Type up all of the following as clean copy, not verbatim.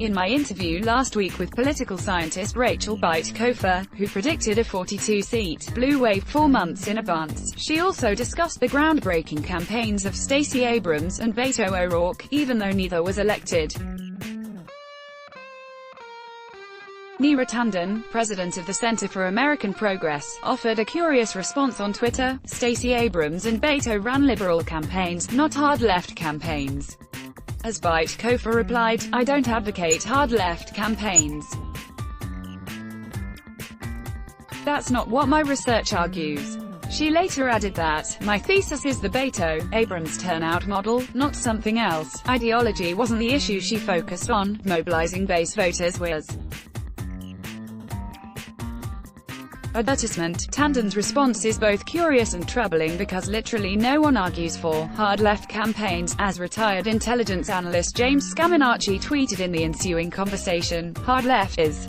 In my interview last week with political scientist Rachel Bitecofer, who predicted a 42-seat blue wave 4 months in advance, she also discussed the groundbreaking campaigns of Stacey Abrams and Beto O'Rourke, even though neither was elected. Neera Tanden, president of the Center for American Progress, offered a curious response on Twitter. Stacey Abrams and Beto ran liberal campaigns, not hard-left campaigns. As Bitecofer replied, "I don't advocate hard-left campaigns. That's not what my research argues." She later added that, "My thesis is the Beto Abrams turnout model, not something else. Ideology wasn't the issue she focused on, mobilizing base voters was." Advertisement. Tanden's response is both curious and troubling because literally no one argues for hard-left campaigns. As retired intelligence analyst James Scaminacci tweeted in the ensuing conversation, "Hard-left is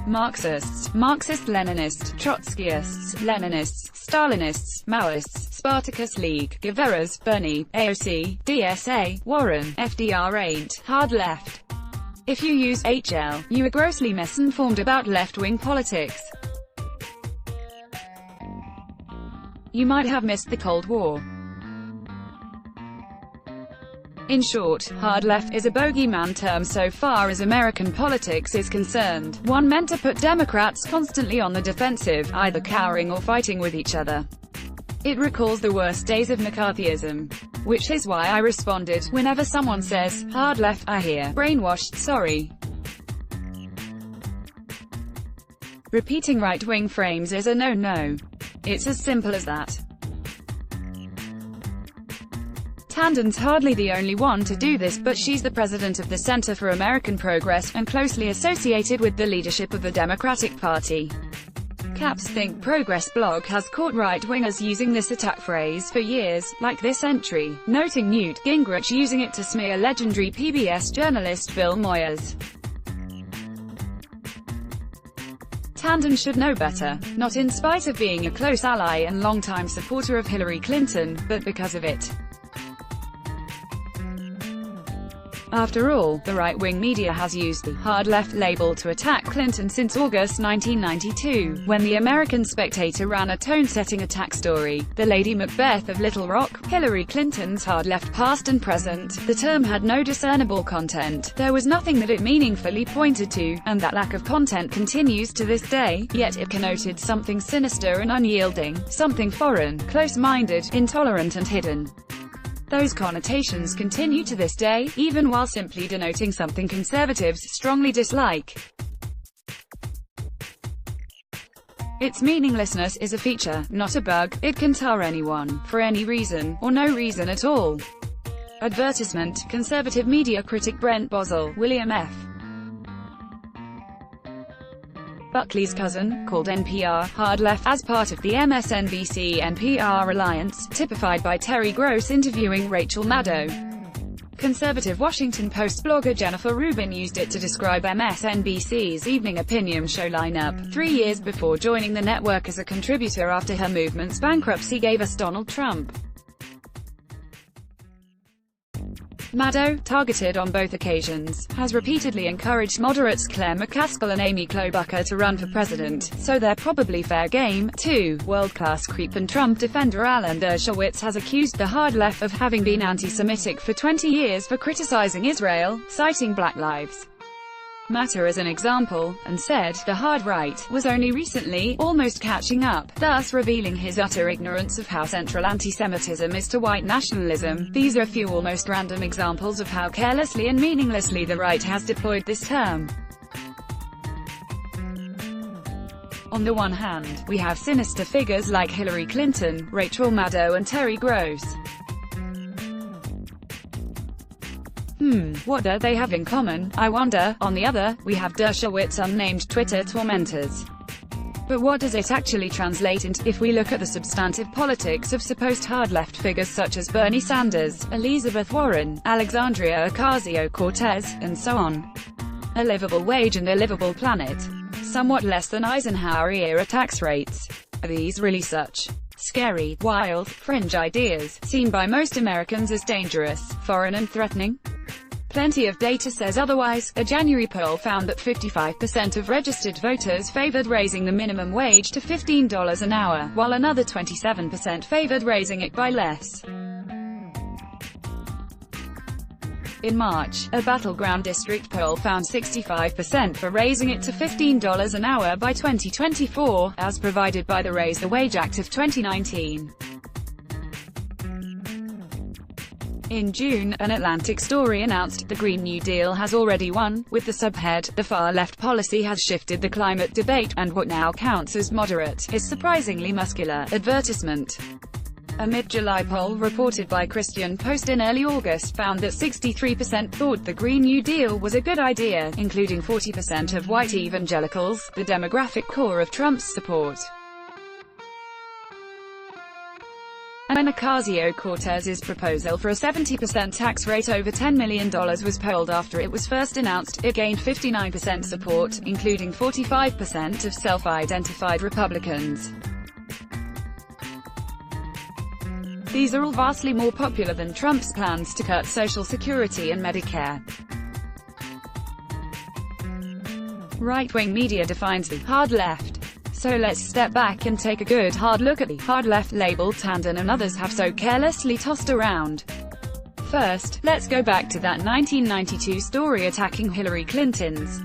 Marxists, Marxist-Leninist, Trotskyists, Leninists, Stalinists, Maoists, Spartacus League, Guevara's, Bernie, AOC, DSA, Warren, FDR ain't hard-left. If you use HL, you are grossly misinformed about left-wing politics. You might have missed the Cold War." In short, hard left is a bogeyman term so far as American politics is concerned, one meant to put Democrats constantly on the defensive, either cowering or fighting with each other. It recalls the worst days of McCarthyism. Which is why I responded, whenever someone says, hard left, I hear, brainwashed, sorry. Repeating right-wing frames is a no-no. It's as simple as that. Tanden's hardly the only one to do this, but she's the president of the Center for American Progress, and closely associated with the leadership of the Democratic Party. Cap's Think Progress blog has caught right-wingers using this attack phrase for years, like this entry, noting Newt Gingrich using it to smear legendary PBS journalist Bill Moyers. Tanden should know better, not in spite of being a close ally and longtime supporter of Hillary Clinton, but because of it. After all, the right-wing media has used the hard left label to attack Clinton since August 1992, when the American Spectator ran a tone-setting attack story, The Lady Macbeth of Little Rock, Hillary Clinton's hard left past and present. The term had no discernible content, there was nothing that it meaningfully pointed to, and that lack of content continues to this day, yet it connoted something sinister and unyielding, something foreign, close-minded, intolerant and hidden. Those connotations continue to this day, even while simply denoting something conservatives strongly dislike. Its meaninglessness is a feature, not a bug. It can tar anyone, for any reason, or no reason at all. Advertisement. Conservative media critic Brent Bozell, William F. Buckley's cousin, called NPR hard left as part of the MSNBC-NPR alliance, typified by Terry Gross interviewing Rachel Maddow. Conservative Washington Post blogger Jennifer Rubin used it to describe MSNBC's evening opinion show lineup, 3 years before joining the network as a contributor after her movement's bankruptcy gave us Donald Trump. Maddow, targeted on both occasions, has repeatedly encouraged moderates Claire McCaskill and Amy Klobuchar to run for president, so they're probably fair game, too. World-class creep and Trump defender Alan Dershowitz has accused the hard left of having been anti-Semitic for 20 years for criticizing Israel, citing Black Lives Matter as an example, and said, the hard right was only recently almost catching up, thus revealing his utter ignorance of how central anti-Semitism is to white nationalism. These are a few almost random examples of how carelessly and meaninglessly the right has deployed this term. On the one hand, we have sinister figures like Hillary Clinton, Rachel Maddow and Terry Gross. What do they have in common, I wonder? On the other, we have Dershowitz's unnamed Twitter tormentors. But what does it actually translate into, if we look at the substantive politics of supposed hard-left figures such as Bernie Sanders, Elizabeth Warren, Alexandria Ocasio-Cortez, and so on? A livable wage and a livable planet. Somewhat less than Eisenhower-era tax rates. Are these really such scary, wild, fringe ideas, seen by most Americans as dangerous, foreign and threatening? Plenty of data says otherwise. A January poll found that 55% of registered voters favored raising the minimum wage to $15 an hour, while another 27% favored raising it by less. In March, a battleground district poll found 65% for raising it to $15 an hour by 2024, as provided by the Raise the Wage Act of 2019. In June, an Atlantic story announced, the Green New Deal has already won, with the subhead, the far-left policy has shifted the climate debate, and what now counts as moderate, is surprisingly muscular. Advertisement. A mid-July poll reported by Christian Post in early August found that 63% thought the Green New Deal was a good idea, including 40% of white evangelicals, the demographic core of Trump's support. And Ocasio-Cortez's proposal for a 70% tax rate over $10 million was polled after it was first announced. It gained 59% support, including 45% of self-identified Republicans. These are all vastly more popular than Trump's plans to cut Social Security and Medicare. Right-wing media defines the hard left. So let's step back and take a good hard look at the hard left label Tandon and others have so carelessly tossed around. First, let's go back to that 1992 story attacking Hillary Clinton's.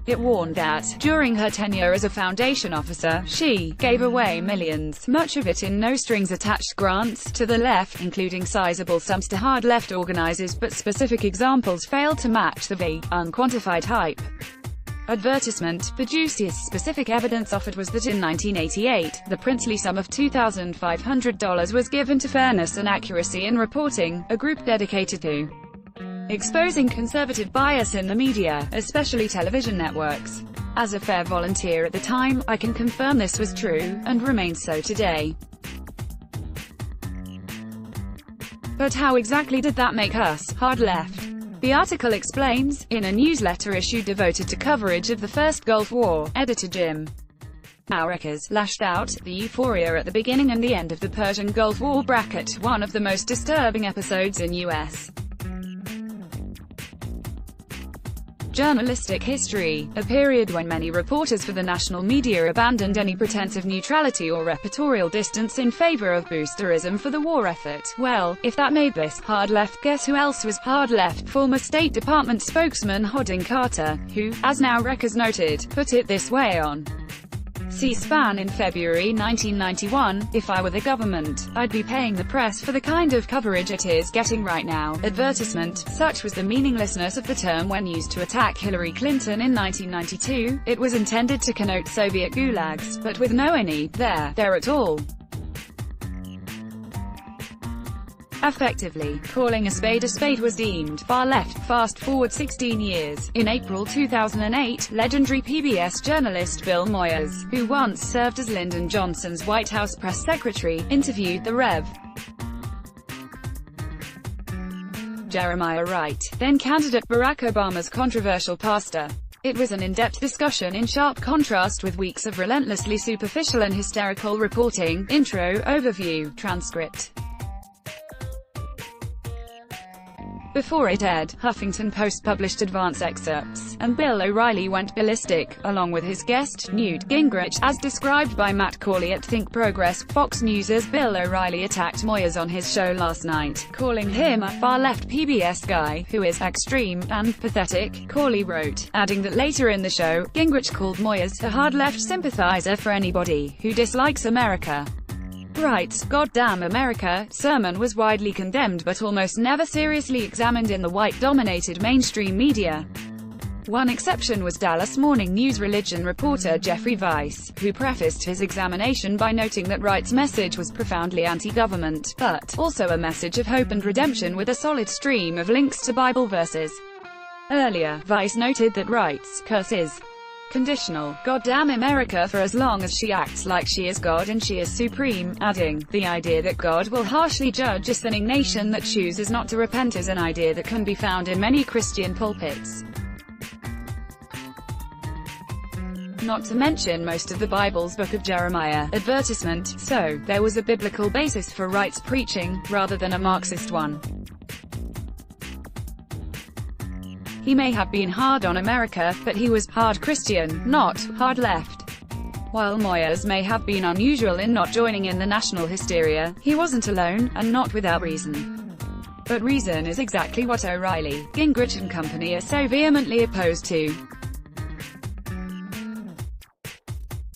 It warned that, during her tenure as a foundation officer, she gave away millions, much of it in no-strings-attached grants, to the left, including sizable sums to hard-left organizers, but specific examples failed to match the vague, unquantified hype. Advertisement. The juiciest specific evidence offered was that in 1988, the princely sum of $2,500 was given to Fairness and Accuracy in Reporting, a group dedicated to exposing conservative bias in the media, especially television networks. As a fair volunteer at the time, I can confirm this was true, and remains so today. But how exactly did that make us hard left? The article explains. In a newsletter issue devoted to coverage of the First Gulf War, editor Jim Aurekes lashed out the euphoria at the beginning and the end of the Persian Gulf War bracket, one of the most disturbing episodes in U.S. journalistic history, a period when many reporters for the national media abandoned any pretense of neutrality or reportorial distance in favor of boosterism for the war effort. Well, if that made this hard left, guess who else was hard left? Former State Department spokesman Hodding Carter, who, as now Aurekes noted, put it this way on C-SPAN in February 1991, if I were the government, I'd be paying the press for the kind of coverage it is getting right now. Advertisement. Such was the meaninglessness of the term when used to attack Hillary Clinton in 1992. It was intended to connote Soviet gulags, but with no any there at all. Effectively, calling a spade was deemed far left. Fast forward 16 years. In April 2008, legendary PBS journalist Bill Moyers, who once served as Lyndon Johnson's White House press secretary, interviewed the Rev. Jeremiah Wright, then candidate Barack Obama's controversial pastor. It was an in-depth discussion in sharp contrast with weeks of relentlessly superficial and hysterical reporting. Intro, overview, transcript. Before it aired, Huffington Post published advance excerpts, and Bill O'Reilly went ballistic, along with his guest, Newt Gingrich, as described by Matt Corley at Think Progress. Fox News' Bill O'Reilly attacked Moyers on his show last night, calling him a far-left PBS guy, who is extreme and pathetic, Corley wrote, adding that later in the show, Gingrich called Moyers a hard-left sympathizer for anybody who dislikes America. Wright's "Goddamn America" sermon was widely condemned but almost never seriously examined in the white-dominated mainstream media. One exception was Dallas Morning News religion reporter Jeffrey Weiss, who prefaced his examination by noting that Wright's message was profoundly anti-government, but also a message of hope and redemption with a solid stream of links to Bible verses. Earlier, Weiss noted that Wright's curse is conditional, "Goddamn America," for as long as she acts like she is God and she is supreme, adding, "The idea that God will harshly judge a sinning nation that chooses not to repent is an idea that can be found in many Christian pulpits." not to mention most of the Bible's Book of Jeremiah. Advertisement. So, there was a biblical basis for rights preaching, rather than a Marxist one. He may have been hard on America, but he was hard Christian, not hard left. While Moyers may have been unusual in not joining in the national hysteria, he wasn't alone, and not without reason. But reason is exactly what O'Reilly, Gingrich and company are so vehemently opposed to.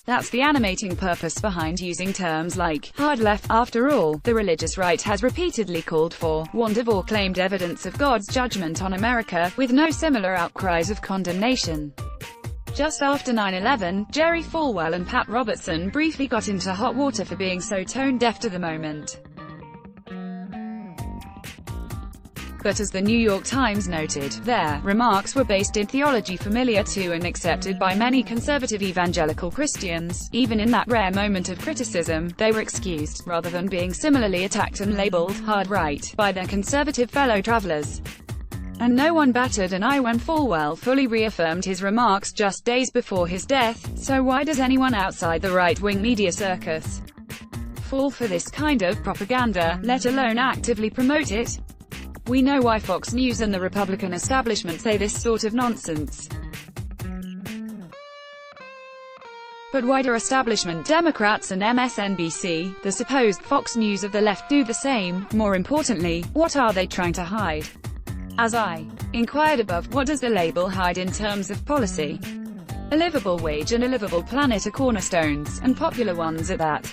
That's the animating purpose behind using terms like hard left. After all, the religious right has repeatedly called for, warned of or claimed evidence of God's judgment on America, with no similar outcries of condemnation. Just after 9/11, Jerry Falwell and Pat Robertson briefly got into hot water for being so tone-deaf to the moment. But as the New York Times noted, their remarks were based in theology familiar to and accepted by many conservative evangelical Christians. Even in that rare moment of criticism, they were excused, rather than being similarly attacked and labeled hard right by their conservative fellow travelers. And no one batted an eye when Falwell fully reaffirmed his remarks just days before his death, so why does anyone outside the right-wing media circus fall for this kind of propaganda, let alone actively promote it? We know why Fox News and the Republican establishment say this sort of nonsense. But wider establishment Democrats and MSNBC, the supposed Fox News of the left, do the same. More importantly, what are they trying to hide? As I inquired above, what does the label hide in terms of policy? A livable wage and a livable planet are cornerstones, and popular ones at that.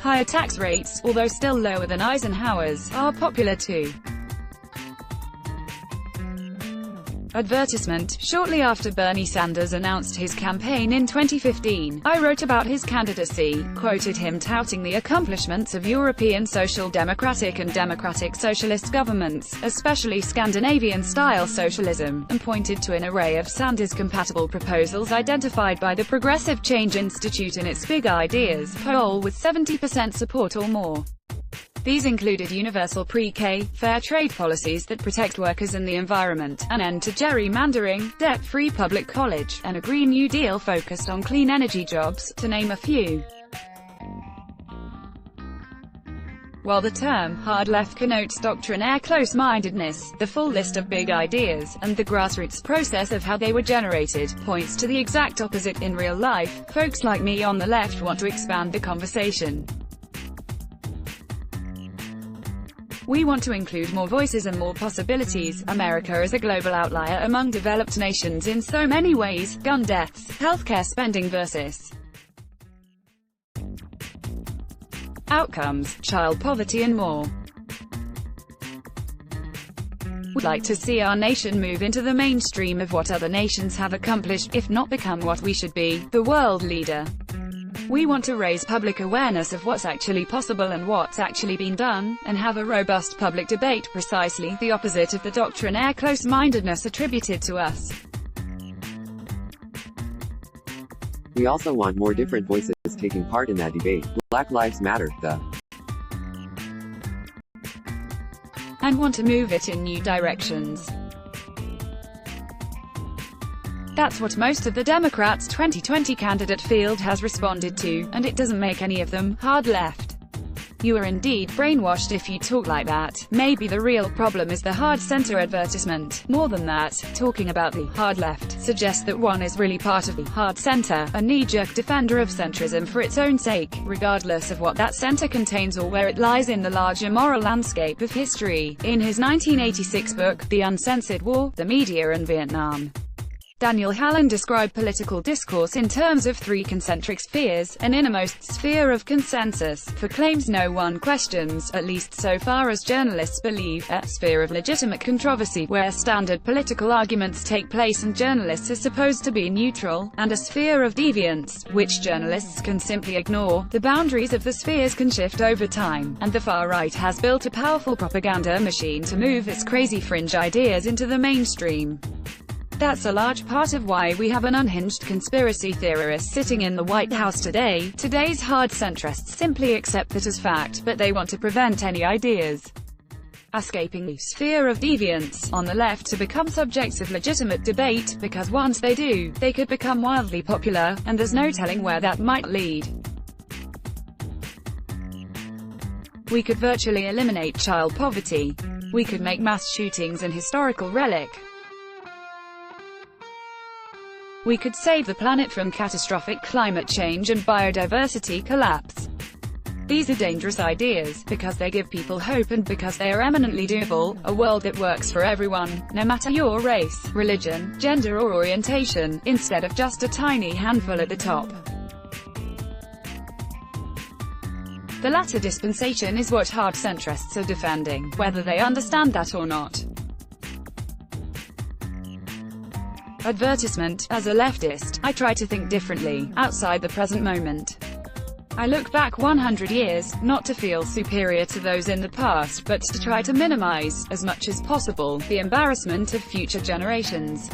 Higher tax rates, although still lower than Eisenhower's, are popular too. Advertisement. Shortly after Bernie Sanders announced his campaign in 2015, I wrote about his candidacy, quoted him touting the accomplishments of European social democratic and democratic socialist governments, especially Scandinavian-style socialism, and pointed to an array of Sanders-compatible proposals identified by the Progressive Change Institute in its Big Ideas poll with 70% support or more. These included universal pre-K, fair trade policies that protect workers and the environment, an end to gerrymandering, debt-free public college, and a Green New Deal focused on clean energy jobs, to name a few. While the term hard left connotes doctrinaire close-mindedness, the full list of big ideas, and the grassroots process of how they were generated, points to the exact opposite. In real life, folks like me on the left want to expand the conversation. We want to include more voices and more possibilities. America is a global outlier among developed nations in so many ways: gun deaths, healthcare spending versus outcomes, child poverty and more. We'd like to see our nation move into the mainstream of what other nations have accomplished, if not become what we should be, the world leader. We want to raise public awareness of what's actually possible and what's actually been done, and have a robust public debate, precisely the opposite of the doctrinaire close-mindedness attributed to us. We also want more different voices taking part in that debate. Black Lives Matter, and want to move it in new directions. That's what most of the Democrats' 2020 candidate field has responded to, and it doesn't make any of them hard left. You are indeed brainwashed if you talk like that. Maybe the real problem is the hard center advertisement. More than that, talking about the hard left suggests that one is really part of the hard center, a knee-jerk defender of centrism for its own sake, regardless of what that center contains or where it lies in the larger moral landscape of history. In his 1986 book, The Uncensored War, The Media and Vietnam, Daniel Hallen described political discourse in terms of three concentric spheres: an innermost sphere of consensus, for claims no one questions, at least so far as journalists believe; a sphere of legitimate controversy, where standard political arguments take place and journalists are supposed to be neutral; and a sphere of deviance, which journalists can simply ignore. The boundaries of the spheres can shift over time, and the far right has built a powerful propaganda machine to move its crazy fringe ideas into the mainstream. That's a large part of why we have an unhinged conspiracy theorist sitting in the White House today. Today's hard centrists simply accept that as fact, but they want to prevent any ideas escaping the sphere of deviance on the left to become subjects of legitimate debate, because once they do, they could become wildly popular, and there's no telling where that might lead. We could virtually eliminate child poverty. We could make mass shootings an historical relic. We could save the planet from catastrophic climate change and biodiversity collapse. These are dangerous ideas, because they give people hope and because they are eminently doable, a world that works for everyone, no matter your race, religion, gender or orientation, instead of just a tiny handful at the top. The latter dispensation is what hard centrists are defending, whether they understand that or not. Advertisement. As a leftist, I try to think differently, outside the present moment. I look back 100 years, not to feel superior to those in the past, but to try to minimize, as much as possible, the embarrassment of future generations.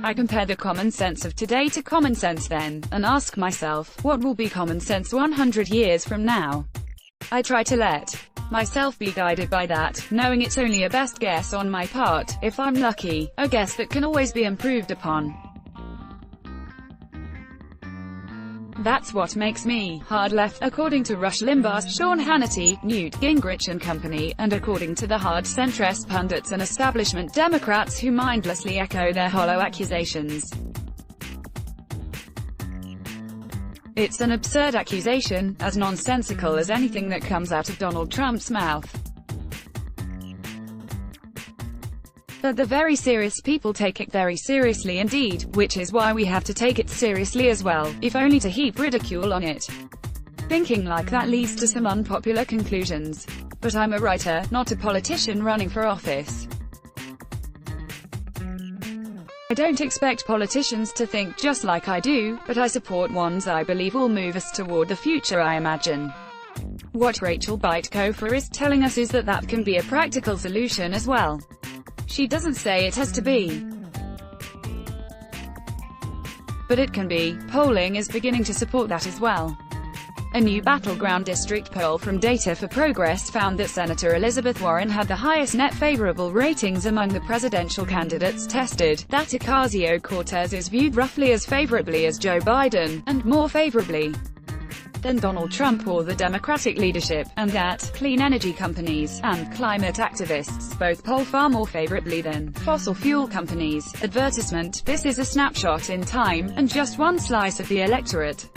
I compare the common sense of today to common sense then, and ask myself, what will be common sense 100 years from now? I try to let myself be guided by that, knowing it's only a best guess on my part, if I'm lucky, a guess that can always be improved upon. That's what makes me hard left, according to Rush Limbaugh, Sean Hannity, Newt Gingrich and company, and according to the hard centrist pundits and establishment Democrats who mindlessly echo their hollow accusations. It's an absurd accusation, as nonsensical as anything that comes out of Donald Trump's mouth. But the very serious people take it very seriously indeed, which is why we have to take it seriously as well, if only to heap ridicule on it. Thinking like that leads to some unpopular conclusions. But I'm a writer, not a politician running for office. I don't expect politicians to think just like I do, but I support ones I believe will move us toward the future I imagine. What Rachel Bitecofer is telling us is that that can be a practical solution as well. She doesn't say it has to be, but it can be. Polling is beginning to support that as well. A new Battleground District poll from Data for Progress found that Senator Elizabeth Warren had the highest net favorable ratings among the presidential candidates tested, that Ocasio-Cortez is viewed roughly as favorably as Joe Biden, and more favorably than Donald Trump or the Democratic leadership, and that clean energy companies and climate activists both poll far more favorably than fossil fuel companies. Advertisement. This is a snapshot in time, and just one slice of the electorate.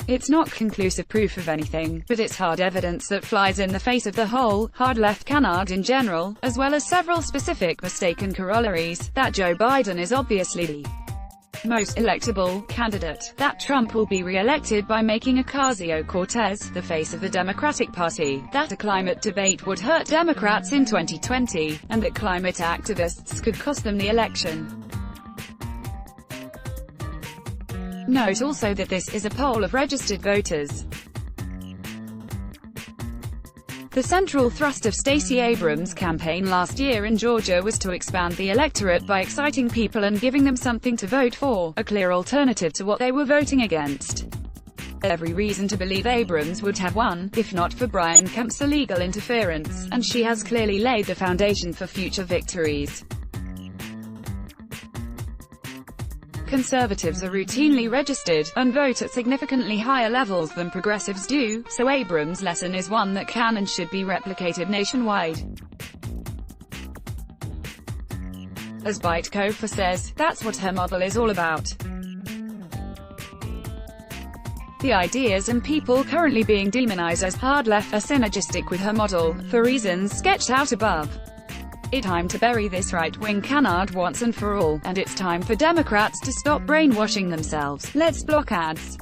It's not conclusive proof of anything, but it's hard evidence that flies in the face of the whole hard left canard in general, as well as several specific mistaken corollaries, that Joe Biden is obviously the most electable candidate, that Trump will be re-elected by making Ocasio-Cortez the face of the Democratic Party, that a climate debate would hurt Democrats in 2020, and that climate activists could cost them the election. Note also that this is a poll of registered voters. The central thrust of Stacey Abrams' campaign last year in Georgia was to expand the electorate by exciting people and giving them something to vote for, a clear alternative to what they were voting against. Every reason to believe Abrams would have won, if not for Brian Kemp's illegal interference, and she has clearly laid the foundation for future victories. Conservatives are routinely registered, and vote at significantly higher levels than progressives do, so Abrams' lesson is one that can and should be replicated nationwide. As Bitecofer says, that's what her model is all about. The ideas and people currently being demonized as hard left are synergistic with her model, for reasons sketched out above. It's time to bury this right-wing canard once and for all, and it's time for Democrats to stop brainwashing themselves. Let's block ads.